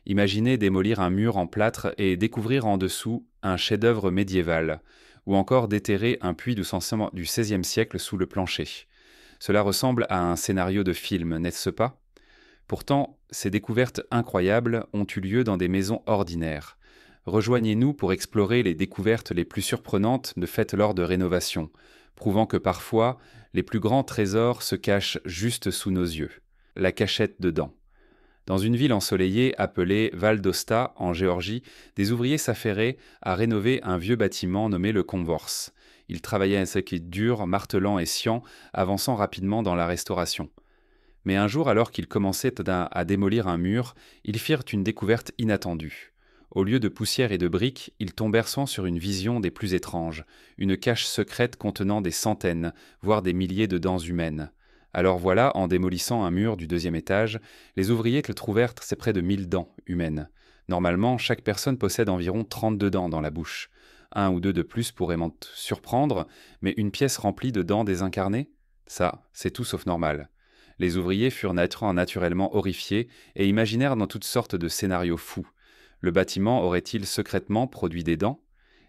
Imaginez démolir un mur en plâtre et découvrir en dessous un chef-d'œuvre médiéval, ou encore déterrer un puits du XVIe siècle sous le plancher. Cela ressemble à un scénario de film, n'est-ce pas? Pourtant, ces découvertes incroyables ont eu lieu dans des maisons ordinaires. Rejoignez-nous pour explorer les découvertes les plus surprenantes faites lors de rénovations, prouvant que parfois, les plus grands trésors se cachent juste sous nos yeux. La cachette dedans. Dans une ville ensoleillée appelée Val d'Osta, en Géorgie, des ouvriers s'affairaient à rénover un vieux bâtiment nommé le Comvors. Ils travaillaient à ce qui est dur, martelant et sciant, avançant rapidement dans la restauration. Mais un jour, alors qu'ils commençaient à démolir un mur, ils firent une découverte inattendue. Au lieu de poussière et de briques, ils tombèrent sur une vision des plus étranges, une cache secrète contenant des centaines, voire des milliers de dents humaines. Alors voilà, en démolissant un mur du deuxième étage, les ouvriers trouvèrent près de 1000 dents humaines. Normalement, chaque personne possède environ 32 dents dans la bouche. Un ou deux de plus pourraient m'en surprendre, mais une pièce remplie de dents désincarnées? Ça, c'est tout sauf normal. Les ouvriers furent naturellement horrifiés et imaginèrent dans toutes sortes de scénarios fous. Le bâtiment aurait-il secrètement produit des dents?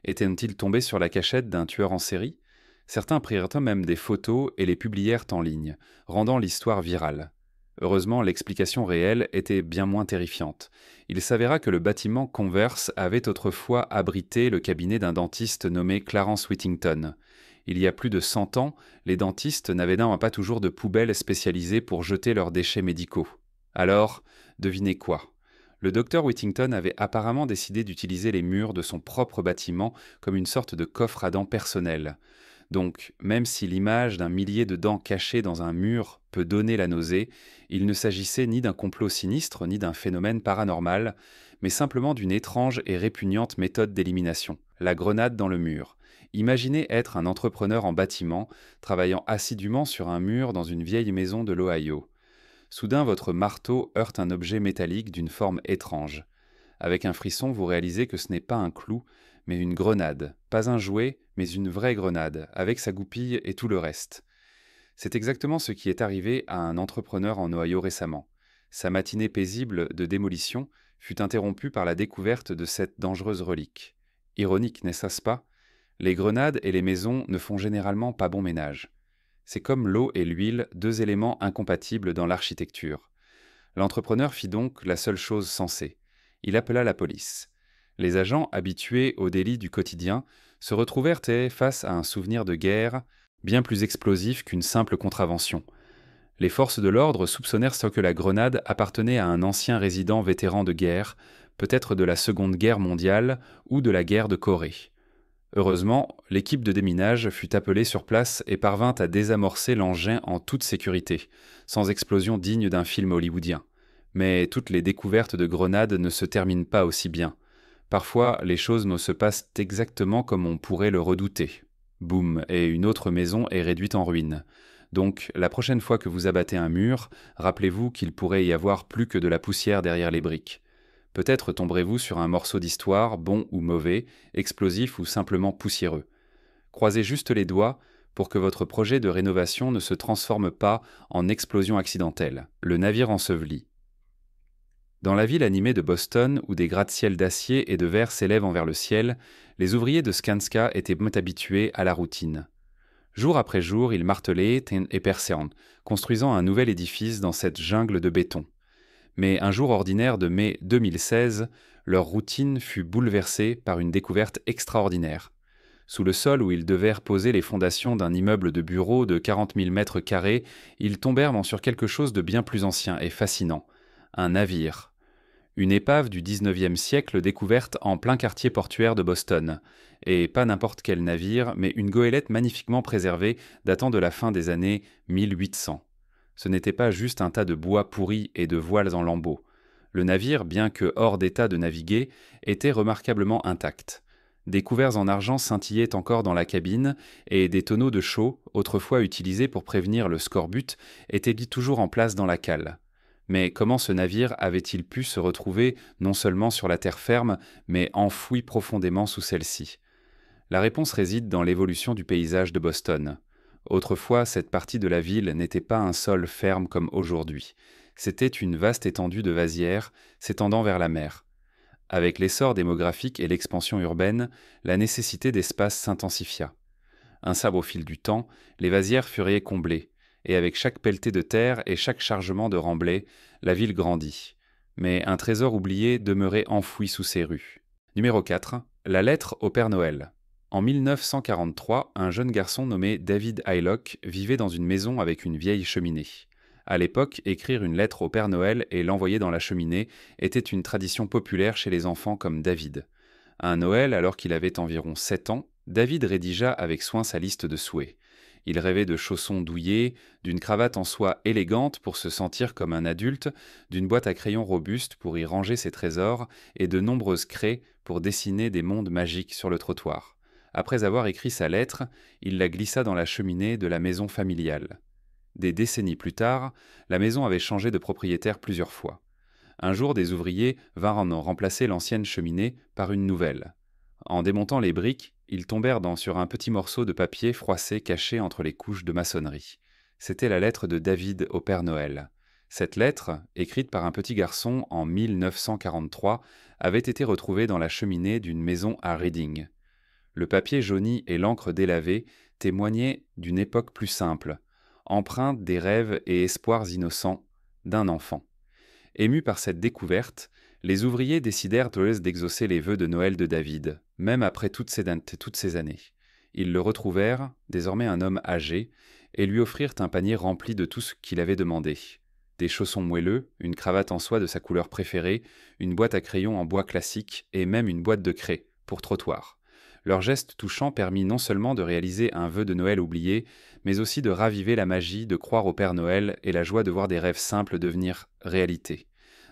Était-il tombé sur la cachette d'un tueur en série? Certains prirent même des photos et les publièrent en ligne, rendant l'histoire virale. Heureusement, l'explication réelle était bien moins terrifiante. Il s'avéra que le bâtiment Converse avait autrefois abrité le cabinet d'un dentiste nommé Clarence Whittington. Il y a plus de 100 ans, les dentistes n'avaient pas toujours de poubelles spécialisées pour jeter leurs déchets médicaux. Alors, devinez quoi? Le docteur Whittington avait apparemment décidé d'utiliser les murs de son propre bâtiment comme une sorte de coffre à dents personnel. Donc, même si l'image d'un millier de dents cachées dans un mur peut donner la nausée, il ne s'agissait ni d'un complot sinistre, ni d'un phénomène paranormal, mais simplement d'une étrange et répugnante méthode d'élimination, la grenade dans le mur. Imaginez être un entrepreneur en bâtiment, travaillant assidûment sur un mur dans une vieille maison de l'Ohio. Soudain, votre marteau heurte un objet métallique d'une forme étrange. Avec un frisson, vous réalisez que ce n'est pas un clou, mais une grenade. Pas un jouet, mais une vraie grenade, avec sa goupille et tout le reste. C'est exactement ce qui est arrivé à un entrepreneur en Ohio récemment. Sa matinée paisible de démolition fut interrompue par la découverte de cette dangereuse relique. Ironique, n'est-ce pas? Les grenades et les maisons ne font généralement pas bon ménage. C'est comme l'eau et l'huile, deux éléments incompatibles dans l'architecture. L'entrepreneur fit donc la seule chose sensée. Il appela la police. Les agents, habitués aux délits du quotidien, se retrouvèrent face à un souvenir de guerre bien plus explosif qu'une simple contravention. Les forces de l'ordre soupçonnèrent que la grenade appartenait à un ancien résident vétéran de guerre, peut-être de la Seconde Guerre mondiale ou de la guerre de Corée. Heureusement, l'équipe de déminage fut appelée sur place et parvint à désamorcer l'engin en toute sécurité, sans explosion digne d'un film hollywoodien. Mais toutes les découvertes de grenades ne se terminent pas aussi bien. Parfois, les choses ne se passent exactement comme on pourrait le redouter. Boum, et une autre maison est réduite en ruine. Donc, la prochaine fois que vous abattez un mur, rappelez-vous qu'il pourrait y avoir plus que de la poussière derrière les briques. Peut-être tomberez-vous sur un morceau d'histoire, bon ou mauvais, explosif ou simplement poussiéreux. Croisez juste les doigts pour que votre projet de rénovation ne se transforme pas en explosion accidentelle. Le navire enseveli. Dans la ville animée de Boston, où des gratte-ciel d'acier et de verre s'élèvent envers le ciel, les ouvriers de Skanska étaient habitués à la routine. Jour après jour, ils martelaient et perçaient, construisant un nouvel édifice dans cette jungle de béton. Mais un jour ordinaire de mai 2016, leur routine fut bouleversée par une découverte extraordinaire. Sous le sol où ils devaient poser les fondations d'un immeuble de bureaux de 40 000 mètres carrés, ils tombèrent sur quelque chose de bien plus ancien et fascinant, un navire. Une épave du XIXe siècle découverte en plein quartier portuaire de Boston. Et pas n'importe quel navire, mais une goélette magnifiquement préservée datant de la fin des années 1800. Ce n'était pas juste un tas de bois pourri et de voiles en lambeaux. Le navire, bien que hors d'état de naviguer, était remarquablement intact. Des couverts en argent scintillaient encore dans la cabine et des tonneaux de chaux, autrefois utilisés pour prévenir le scorbut, étaient toujours en place dans la cale. Mais comment ce navire avait-il pu se retrouver non seulement sur la terre ferme, mais enfoui profondément sous celle-ci? La réponse réside dans l'évolution du paysage de Boston. Autrefois, cette partie de la ville n'était pas un sol ferme comme aujourd'hui. C'était une vaste étendue de vasières s'étendant vers la mer. Avec l'essor démographique et l'expansion urbaine, la nécessité d'espace s'intensifia. Ainsi, au fil du temps, les vasières furent comblées, et avec chaque pelletée de terre et chaque chargement de remblais, la ville grandit. Mais un trésor oublié demeurait enfoui sous ses rues. Numéro 4. La lettre au Père Noël. En 1943, un jeune garçon nommé David Hylock vivait dans une maison avec une vieille cheminée. À l'époque, écrire une lettre au Père Noël et l'envoyer dans la cheminée était une tradition populaire chez les enfants comme David. Un Noël, alors qu'il avait environ 7 ans, David rédigea avec soin sa liste de souhaits. Il rêvait de chaussons douillés, d'une cravate en soie élégante pour se sentir comme un adulte, d'une boîte à crayons robuste pour y ranger ses trésors et de nombreuses craies pour dessiner des mondes magiques sur le trottoir. Après avoir écrit sa lettre, il la glissa dans la cheminée de la maison familiale. Des décennies plus tard, la maison avait changé de propriétaire plusieurs fois. Un jour, des ouvriers vinrent en remplacer l'ancienne cheminée par une nouvelle. En démontant les briques, ils tombèrent sur un petit morceau de papier froissé caché entre les couches de maçonnerie. C'était la lettre de David au Père Noël. Cette lettre, écrite par un petit garçon en 1943, avait été retrouvée dans la cheminée d'une maison à Reading. Le papier jauni et l'encre délavée témoignaient d'une époque plus simple, empreinte des rêves et espoirs innocents d'un enfant. Émus par cette découverte, les ouvriers décidèrent d'exaucer les vœux de Noël de David, même après toutes ces années. Ils le retrouvèrent, désormais un homme âgé, et lui offrirent un panier rempli de tout ce qu'il avait demandé. Des chaussons moelleux, une cravate en soie de sa couleur préférée, une boîte à crayons en bois classique et même une boîte de craie, pour trottoir. Leur geste touchant permit non seulement de réaliser un vœu de Noël oublié, mais aussi de raviver la magie de croire au Père Noël et la joie de voir des rêves simples devenir réalité.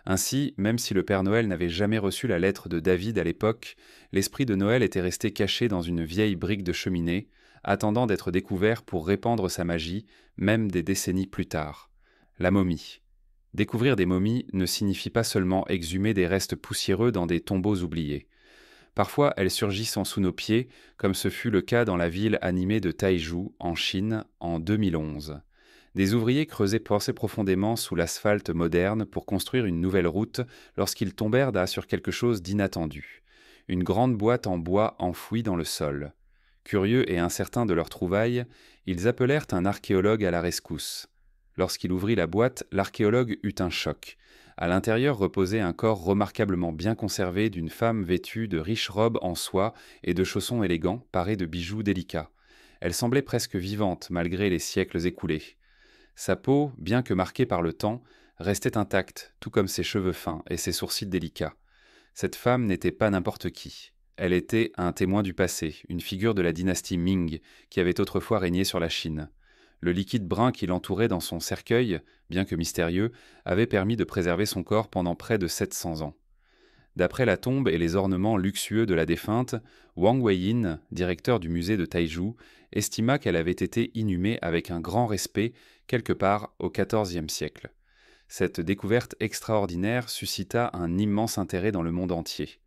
Ainsi, même si le Père Noël n'avait jamais reçu la lettre de David à l'époque, l'esprit de Noël était resté caché dans une vieille brique de cheminée, attendant d'être découvert pour répandre sa magie, même des décennies plus tard. La momie. Découvrir des momies ne signifie pas seulement exhumer des restes poussiéreux dans des tombeaux oubliés. Parfois, elles surgissent sous nos pieds, comme ce fut le cas dans la ville animée de Taizhou, en Chine, en 2011. Des ouvriers creusaient profondément sous l'asphalte moderne pour construire une nouvelle route lorsqu'ils tombèrent sur quelque chose d'inattendu. Une grande boîte en bois enfouie dans le sol. Curieux et incertains de leur trouvaille, ils appelèrent un archéologue à la rescousse. Lorsqu'il ouvrit la boîte, l'archéologue eut un choc. À l'intérieur reposait un corps remarquablement bien conservé d'une femme vêtue de riches robes en soie et de chaussons élégants parés de bijoux délicats. Elle semblait presque vivante malgré les siècles écoulés. Sa peau, bien que marquée par le temps, restait intacte, tout comme ses cheveux fins et ses sourcils délicats. Cette femme n'était pas n'importe qui. Elle était un témoin du passé, une figure de la dynastie Ming, qui avait autrefois régné sur la Chine. Le liquide brun qui l'entourait dans son cercueil, bien que mystérieux, avait permis de préserver son corps pendant près de 700 ans. D'après la tombe et les ornements luxueux de la défunte, Wang Weiyin, directeur du musée de Taizhou, estima qu'elle avait été inhumée avec un grand respect quelque part au XIVe siècle. Cette découverte extraordinaire suscita un immense intérêt dans le monde entier.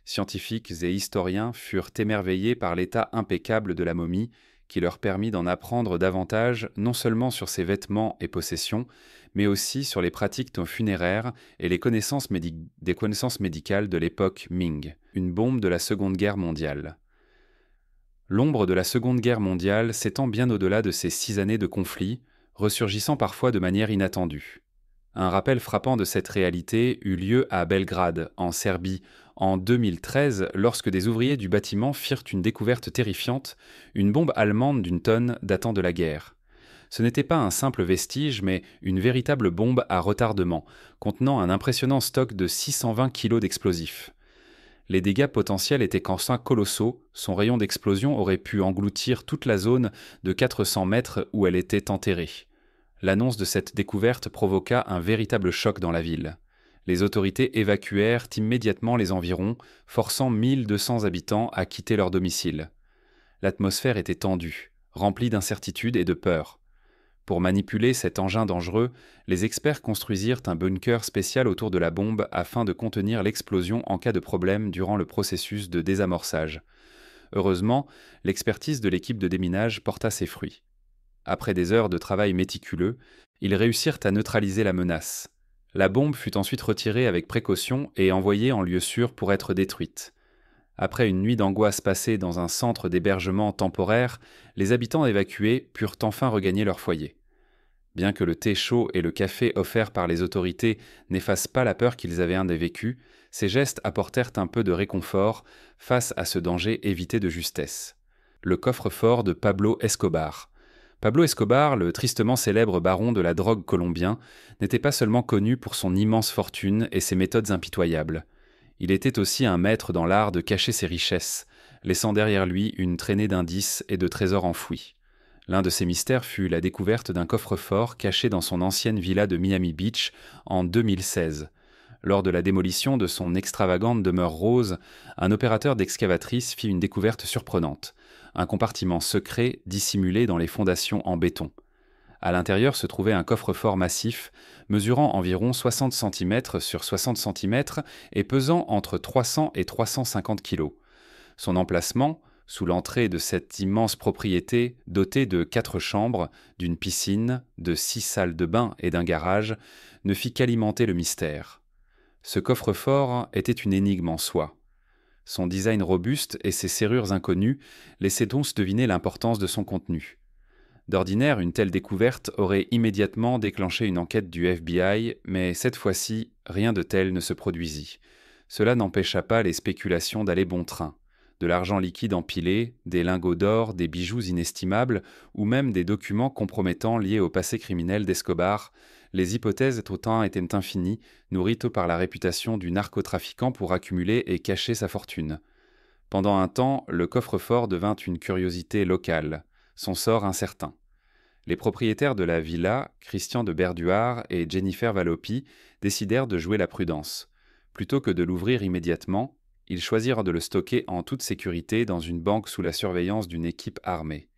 Scientifiques et historiens furent émerveillés par l'état impeccable de la momie, qui leur permit d'en apprendre davantage non seulement sur ses vêtements et possessions, mais aussi sur les pratiques funéraires et des connaissances médicales de l'époque Ming, une bombe de la Seconde Guerre mondiale. L'ombre de la Seconde Guerre mondiale s'étend bien au-delà de ces 6 années de conflit, ressurgissant parfois de manière inattendue. Un rappel frappant de cette réalité eut lieu à Belgrade, en Serbie, en 2013, lorsque des ouvriers du bâtiment firent une découverte terrifiante, une bombe allemande d'une tonne datant de la guerre. Ce n'était pas un simple vestige, mais une véritable bombe à retardement, contenant un impressionnant stock de 620 kg d'explosifs. Les dégâts potentiels étaient qu'enfin colossaux, son rayon d'explosion aurait pu engloutir toute la zone de 400 mètres où elle était enterrée. L'annonce de cette découverte provoqua un véritable choc dans la ville. Les autorités évacuèrent immédiatement les environs, forçant 1200 habitants à quitter leur domicile. L'atmosphère était tendue, remplie d'incertitude et de peur. Pour manipuler cet engin dangereux, les experts construisirent un bunker spécial autour de la bombe afin de contenir l'explosion en cas de problème durant le processus de désamorçage. Heureusement, l'expertise de l'équipe de déminage porta ses fruits. Après des heures de travail méticuleux, ils réussirent à neutraliser la menace. La bombe fut ensuite retirée avec précaution et envoyée en lieu sûr pour être détruite. Après une nuit d'angoisse passée dans un centre d'hébergement temporaire, les habitants évacués purent enfin regagner leur foyer. Bien que le thé chaud et le café offerts par les autorités n'effacent pas la peur qu'ils avaient vécue, ces gestes apportèrent un peu de réconfort face à ce danger évité de justesse. Le coffre-fort de Pablo Escobar. Pablo Escobar, le tristement célèbre baron de la drogue colombien, n'était pas seulement connu pour son immense fortune et ses méthodes impitoyables. Il était aussi un maître dans l'art de cacher ses richesses, laissant derrière lui une traînée d'indices et de trésors enfouis. L'un de ces mystères fut la découverte d'un coffre-fort caché dans son ancienne villa de Miami Beach en 2016. Lors de la démolition de son extravagante demeure rose, un opérateur d'excavatrice fit une découverte surprenante, un compartiment secret dissimulé dans les fondations en béton. À l'intérieur se trouvait un coffre-fort massif, mesurant environ 60 cm sur 60 cm et pesant entre 300 et 350 kg. Son emplacement, sous l'entrée de cette immense propriété dotée de 4 chambres, d'une piscine, de 6 salles de bain et d'un garage, ne fit qu'alimenter le mystère. Ce coffre-fort était une énigme en soi. Son design robuste et ses serrures inconnues laissaient donc deviner l'importance de son contenu. D'ordinaire, une telle découverte aurait immédiatement déclenché une enquête du FBI, mais cette fois-ci, rien de tel ne se produisit. Cela n'empêcha pas les spéculations d'aller bon train. De l'argent liquide empilé, des lingots d'or, des bijoux inestimables, ou même des documents compromettants liés au passé criminel d'Escobar, les hypothèses autant étaient infinies, nourries par la réputation du narcotrafiquant pour accumuler et cacher sa fortune. Pendant un temps, le coffre-fort devint une curiosité locale, son sort incertain. Les propriétaires de la villa, Christian de Berduard et Jennifer Valopi, décidèrent de jouer la prudence. Plutôt que de l'ouvrir immédiatement, ils choisirent de le stocker en toute sécurité dans une banque sous la surveillance d'une équipe armée.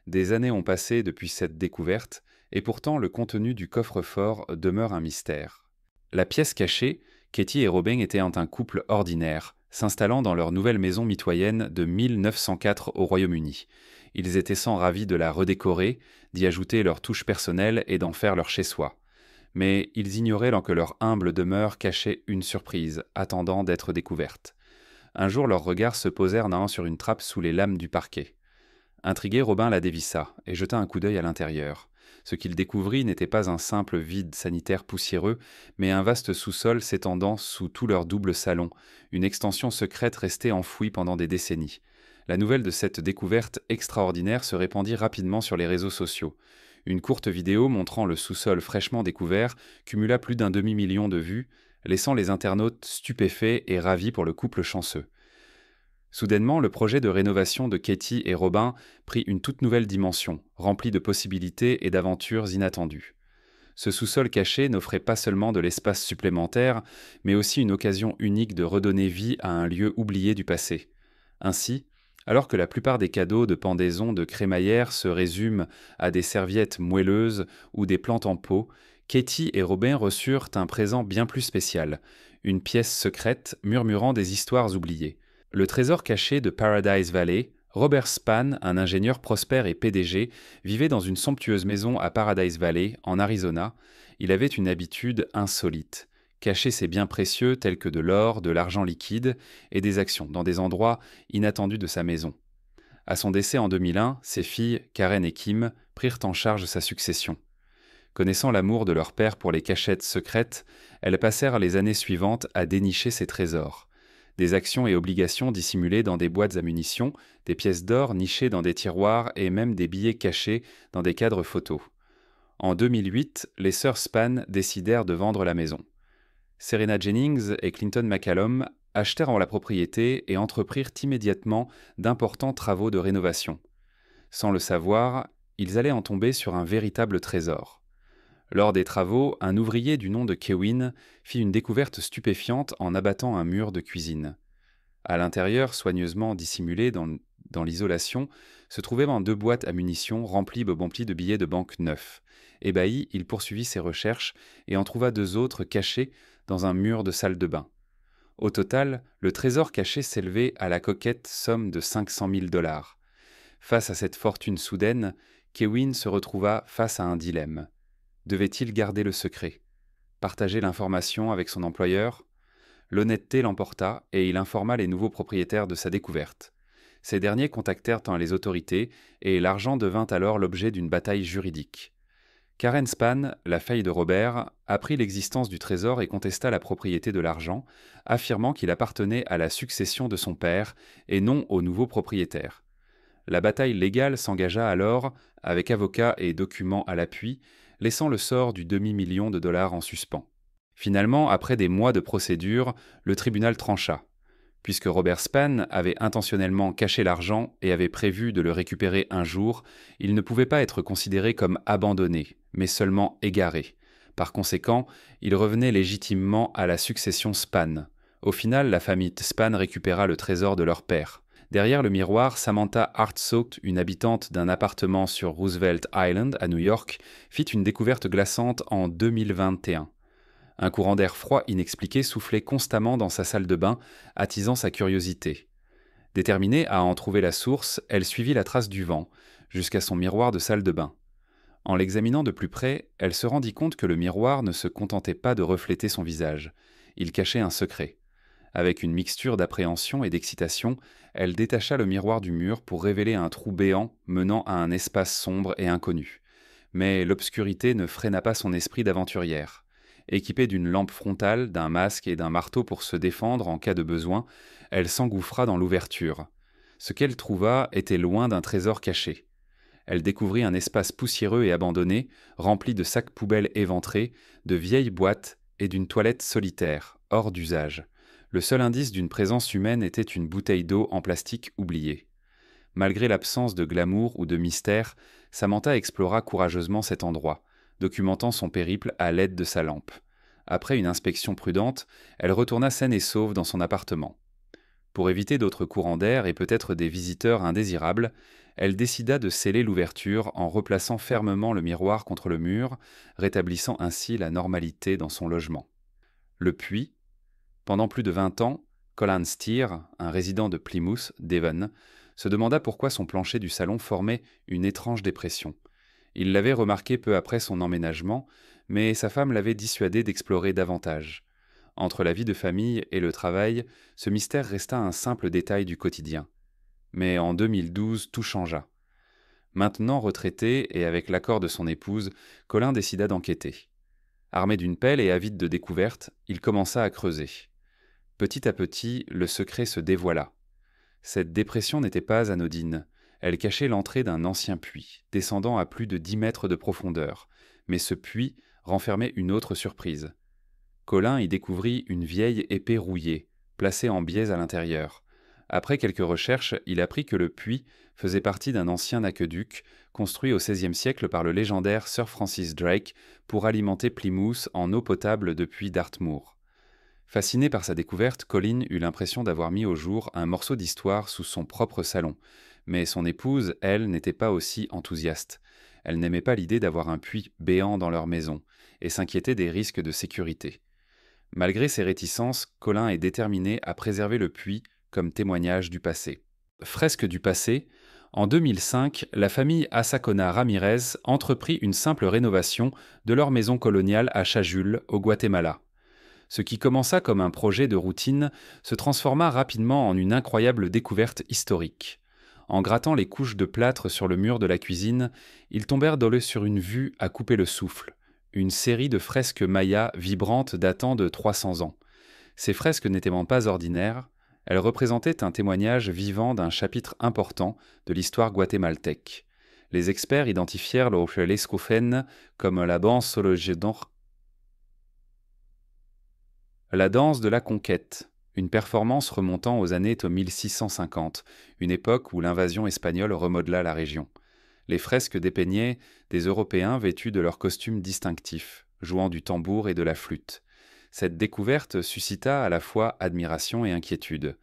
Des années ont passé depuis cette découverte, et pourtant le contenu du coffre-fort demeure un mystère. La pièce cachée, Katie et Robin étaient un couple ordinaire, s'installant dans leur nouvelle maison mitoyenne de 1904 au Royaume-Uni. Ils étaient sans ravis de la redécorer, d'y ajouter leur touche personnelle et d'en faire leur chez-soi. Mais ils ignoraient que leur humble demeure cachait une surprise, attendant d'être découverte. Un jour, leurs regards se posèrent l'un sur une trappe sous les lames du parquet. Intrigué, Robin la dévissa et jeta un coup d'œil à l'intérieur. Ce qu'il découvrit n'était pas un simple vide sanitaire poussiéreux, mais un vaste sous-sol s'étendant sous tout leur double salon, une extension secrète restée enfouie pendant des décennies. La nouvelle de cette découverte extraordinaire se répandit rapidement sur les réseaux sociaux. Une courte vidéo montrant le sous-sol fraîchement découvert cumula plus d'un demi-million de vues, laissant les internautes stupéfaits et ravis pour le couple chanceux. Soudainement, le projet de rénovation de Katie et Robin prit une toute nouvelle dimension, remplie de possibilités et d'aventures inattendues. Ce sous-sol caché n'offrait pas seulement de l'espace supplémentaire, mais aussi une occasion unique de redonner vie à un lieu oublié du passé. Ainsi, alors que la plupart des cadeaux de pendaison de crémaillère se résument à des serviettes moelleuses ou des plantes en pot, Katie et Robin reçurent un présent bien plus spécial, une pièce secrète murmurant des histoires oubliées. Le trésor caché de Paradise Valley, Robert Spann, un ingénieur prospère et PDG, vivait dans une somptueuse maison à Paradise Valley, en Arizona. Il avait une habitude insolite, cacher ses biens précieux tels que de l'or, de l'argent liquide et des actions dans des endroits inattendus de sa maison. À son décès en 2001, ses filles, Karen et Kim, prirent en charge sa succession. Connaissant l'amour de leur père pour les cachettes secrètes, elles passèrent les années suivantes à dénicher ces trésors. Des actions et obligations dissimulées dans des boîtes à munitions, des pièces d'or nichées dans des tiroirs et même des billets cachés dans des cadres photos. En 2008, les sœurs Spann décidèrent de vendre la maison. Serena Jennings et Clinton McCallum achetèrent la propriété et entreprirent immédiatement d'importants travaux de rénovation. Sans le savoir, ils allaient en tomber sur un véritable trésor. Lors des travaux, un ouvrier du nom de Kewin fit une découverte stupéfiante en abattant un mur de cuisine. À l'intérieur, soigneusement dissimulé dans l'isolation, se trouvaient 2 boîtes à munitions remplies de billets de banque neufs. Ébahi, il poursuivit ses recherches et en trouva 2 autres cachés dans un mur de salle de bain. Au total, le trésor caché s'élevait à la coquette somme de 500 000 $. Face à cette fortune soudaine, Kewin se retrouva face à un dilemme. Devait-il garder le secret ? partager l'information avec son employeur. L'honnêteté l'emporta et il informa les nouveaux propriétaires de sa découverte. Ces derniers contactèrent les autorités et l'argent devint alors l'objet d'une bataille juridique. Karen Spann, la fille de Robert, apprit l'existence du trésor et contesta la propriété de l'argent, affirmant qu'il appartenait à la succession de son père et non aux nouveaux propriétaires. La bataille légale s'engagea alors, avec avocats et documents à l'appui, laissant le sort du demi-million de dollars en suspens. Finalement, après des mois de procédure, le tribunal trancha. Puisque Robert Spann avait intentionnellement caché l'argent et avait prévu de le récupérer un jour, il ne pouvait pas être considéré comme abandonné, mais seulement égaré. Par conséquent, il revenait légitimement à la succession Spann. Au final, la famille Spann récupéra le trésor de leur père. Derrière le miroir, Samantha Hartsocht, une habitante d'un appartement sur Roosevelt Island à New York, fit une découverte glaçante en 2021. Un courant d'air froid inexpliqué soufflait constamment dans sa salle de bain, attisant sa curiosité. Déterminée à en trouver la source, elle suivit la trace du vent, jusqu'à son miroir de salle de bain. En l'examinant de plus près, elle se rendit compte que le miroir ne se contentait pas de refléter son visage. Il cachait un secret. Avec une mixture d'appréhension et d'excitation, elle détacha le miroir du mur pour révéler un trou béant menant à un espace sombre et inconnu. Mais l'obscurité ne freina pas son esprit d'aventurière. Équipée d'une lampe frontale, d'un masque et d'un marteau pour se défendre en cas de besoin, elle s'engouffra dans l'ouverture. Ce qu'elle trouva était loin d'un trésor caché. Elle découvrit un espace poussiéreux et abandonné, rempli de sacs poubelles éventrés, de vieilles boîtes et d'une toilette solitaire, hors d'usage. Le seul indice d'une présence humaine était une bouteille d'eau en plastique oubliée. Malgré l'absence de glamour ou de mystère, Samantha explora courageusement cet endroit, documentant son périple à l'aide de sa lampe. Après une inspection prudente, elle retourna saine et sauve dans son appartement. Pour éviter d'autres courants d'air et peut-être des visiteurs indésirables, elle décida de sceller l'ouverture en replaçant fermement le miroir contre le mur, rétablissant ainsi la normalité dans son logement. Le puits. Pendant plus de 20 ans, Colin Steer, un résident de Plymouth, Devon, se demanda pourquoi son plancher du salon formait une étrange dépression. Il l'avait remarqué peu après son emménagement, mais sa femme l'avait dissuadé d'explorer davantage. Entre la vie de famille et le travail, ce mystère resta un simple détail du quotidien. Mais en 2012, tout changea. Maintenant retraité et avec l'accord de son épouse, Colin décida d'enquêter. Armé d'une pelle et avide de découvertes, il commença à creuser. Petit à petit, le secret se dévoila. Cette dépression n'était pas anodine. Elle cachait l'entrée d'un ancien puits, descendant à plus de 10 mètres de profondeur. Mais ce puits renfermait une autre surprise. Colin y découvrit une vieille épée rouillée, placée en biais à l'intérieur. Après quelques recherches, il apprit que le puits faisait partie d'un ancien aqueduc construit au XVIe siècle par le légendaire Sir Francis Drake pour alimenter Plymouth en eau potable depuis Dartmoor. Fasciné par sa découverte, Colin eut l'impression d'avoir mis au jour un morceau d'histoire sous son propre salon. Mais son épouse, elle, n'était pas aussi enthousiaste. Elle n'aimait pas l'idée d'avoir un puits béant dans leur maison et s'inquiétait des risques de sécurité. Malgré ses réticences, Colin est déterminé à préserver le puits comme témoignage du passé. Fresque du passé, en 2005, la famille Asacona Ramirez entreprit une simple rénovation de leur maison coloniale à Chajul, au Guatemala. Ce qui commença comme un projet de routine se transforma rapidement en une incroyable découverte historique. En grattant les couches de plâtre sur le mur de la cuisine, ils tombèrent sur une vue à couper le souffle, une série de fresques mayas vibrantes datant de 300 ans. Ces fresques n'étaient pas ordinaires, elles représentaient un témoignage vivant d'un chapitre important de l'histoire guatémaltèque. Les experts identifièrent le Lescofen comme la danse de la conquête, une performance remontant aux années 1650, une époque où l'invasion espagnole remodela la région. Les fresques dépeignaient des Européens vêtus de leurs costumes distinctifs, jouant du tambour et de la flûte. Cette découverte suscita à la fois admiration et inquiétude.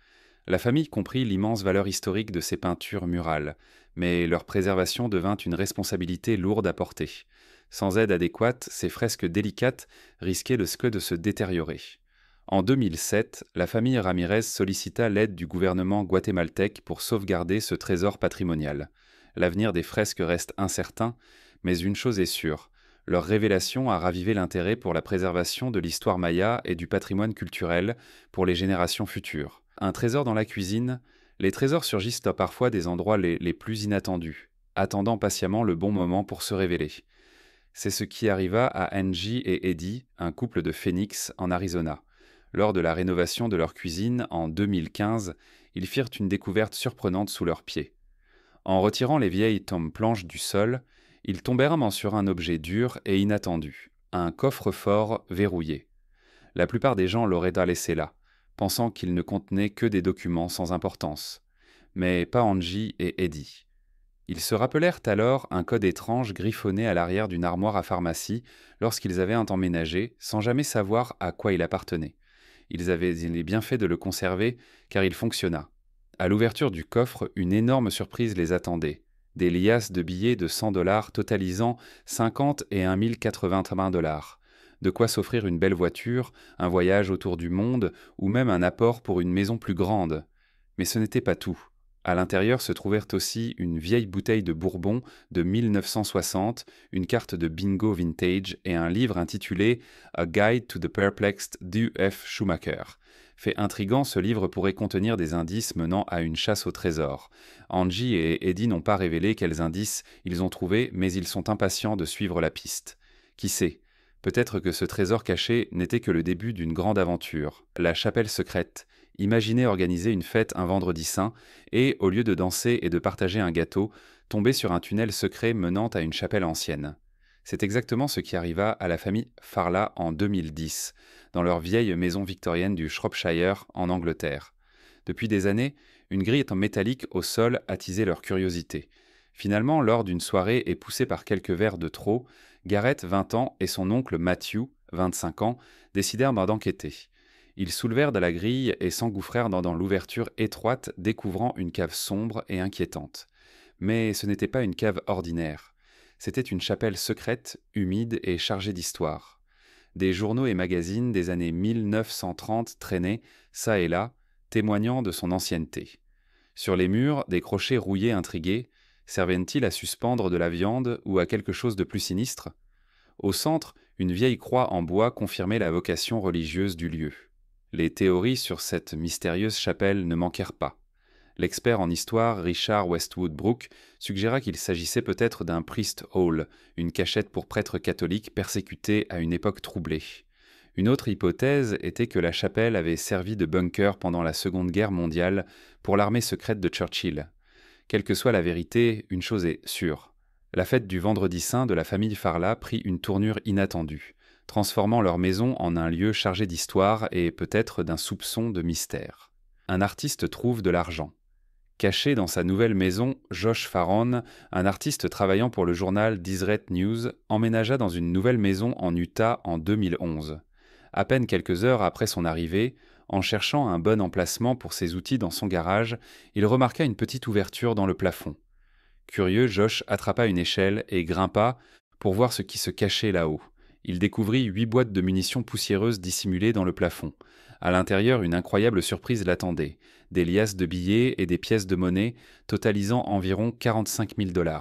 La famille comprit l'immense valeur historique de ces peintures murales, mais leur préservation devint une responsabilité lourde à porter. Sans aide adéquate, ces fresques délicates risquaient de se détériorer. En 2007, la famille Ramirez sollicita l'aide du gouvernement guatémaltèque pour sauvegarder ce trésor patrimonial. L'avenir des fresques reste incertain, mais une chose est sûre, Leur révélation a ravivé l'intérêt pour la préservation de l'histoire maya et du patrimoine culturel pour les générations futures. Un trésor dans la cuisine, les trésors surgissent parfois des endroits les plus inattendus, attendant patiemment le bon moment pour se révéler. C'est ce qui arriva à Angie et Eddie, un couple de Phoenix en Arizona. Lors de la rénovation de leur cuisine en 2015, ils firent une découverte surprenante sous leurs pieds. En retirant les vieilles tombes planches du sol, ils tombèrent sur un objet dur et inattendu, un coffre-fort verrouillé. La plupart des gens l'auraient laissé là, pensant qu'il ne contenait que des documents sans importance. Mais pas Angie et Eddie. Ils se rappelèrent alors un code étrange griffonné à l'arrière d'une armoire à pharmacie lorsqu'ils avaient emménagé, sans jamais savoir à quoi il appartenait. Ils avaient bien fait de le conserver, car il fonctionna. À l'ouverture du coffre, une énorme surprise les attendait. Des liasses de billets de 100 $ totalisant 50 et 1080 $. De quoi s'offrir une belle voiture, un voyage autour du monde, ou même un apport pour une maison plus grande. Mais ce n'était pas tout. À l'intérieur se trouvèrent aussi une vieille bouteille de Bourbon de 1960, une carte de bingo vintage et un livre intitulé A Guide to the Perplexed D.F. Schumacher. Fait intrigant, ce livre pourrait contenir des indices menant à une chasse au trésor. Angie et Eddie n'ont pas révélé quels indices ils ont trouvés, mais ils sont impatients de suivre la piste. Qui sait? Peut-être que ce trésor caché n'était que le début d'une grande aventure, la chapelle secrète. Imaginez organiser une fête un vendredi saint et, au lieu de danser et de partager un gâteau, tomber sur un tunnel secret menant à une chapelle ancienne. C'est exactement ce qui arriva à la famille Farla en 2010, dans leur vieille maison victorienne du Shropshire, en Angleterre. Depuis des années, une grille en métallique au sol attisait leur curiosité. Finalement, lors d'une soirée et poussée par quelques verres de trop, Gareth, 20 ans, et son oncle Matthew, 25 ans, décidèrent d'enquêter. Ils soulevèrent de la grille et s'engouffrèrent dans l'ouverture étroite, découvrant une cave sombre et inquiétante. Mais ce n'était pas une cave ordinaire. C'était une chapelle secrète, humide et chargée d'histoire. Des journaux et magazines des années 1930 traînaient, çà et là, témoignant de son ancienneté. Sur les murs, des crochets rouillés intrigués, servaient-ils à suspendre de la viande ou à quelque chose de plus sinistre? Au centre, une vieille croix en bois confirmait la vocation religieuse du lieu. Les théories sur cette mystérieuse chapelle ne manquèrent pas. L'expert en histoire Richard Westwood Brooke suggéra qu'il s'agissait peut-être d'un priest hole, une cachette pour prêtres catholiques persécutés à une époque troublée. Une autre hypothèse était que la chapelle avait servi de bunker pendant la Seconde Guerre mondiale pour l'armée secrète de Churchill. Quelle que soit la vérité, une chose est sûre. La fête du Vendredi Saint de la famille Farla prit une tournure inattendue, transformant leur maison en un lieu chargé d'histoire et peut-être d'un soupçon de mystère. Un artiste trouve de l'argent. Caché dans sa nouvelle maison, Josh Farron, un artiste travaillant pour le journal Deseret News, emménagea dans une nouvelle maison en Utah en 2011. À peine quelques heures après son arrivée, en cherchant un bon emplacement pour ses outils dans son garage, il remarqua une petite ouverture dans le plafond. Curieux, Josh attrapa une échelle et grimpa pour voir ce qui se cachait là-haut. Il découvrit 8 boîtes de munitions poussiéreuses dissimulées dans le plafond. À l'intérieur, une incroyable surprise l'attendait. Des liasses de billets et des pièces de monnaie totalisant environ 45 000 $.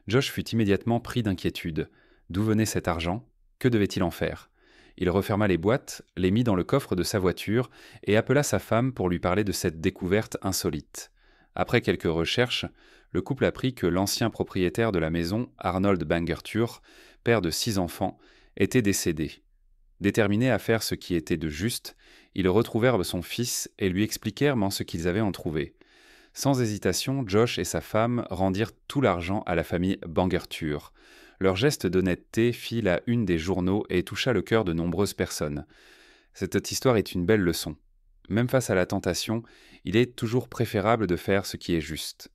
Josh fut immédiatement pris d'inquiétude. D'où venait cet argent? Que devait-il en faire? Il referma les boîtes, les mit dans le coffre de sa voiture et appela sa femme pour lui parler de cette découverte insolite. Après quelques recherches, le couple apprit que l'ancien propriétaire de la maison, Arnold Bangertur, père de 6 enfants, était décédé. Déterminés à faire ce qui était de juste, ils retrouvèrent son fils et lui expliquèrent ce qu'ils avaient en trouvé. Sans hésitation, Josh et sa femme rendirent tout l'argent à la famille Bangertur. Leur geste d'honnêteté fit la une des journaux et toucha le cœur de nombreuses personnes. Cette histoire est une belle leçon. Même face à la tentation, il est toujours préférable de faire ce qui est juste.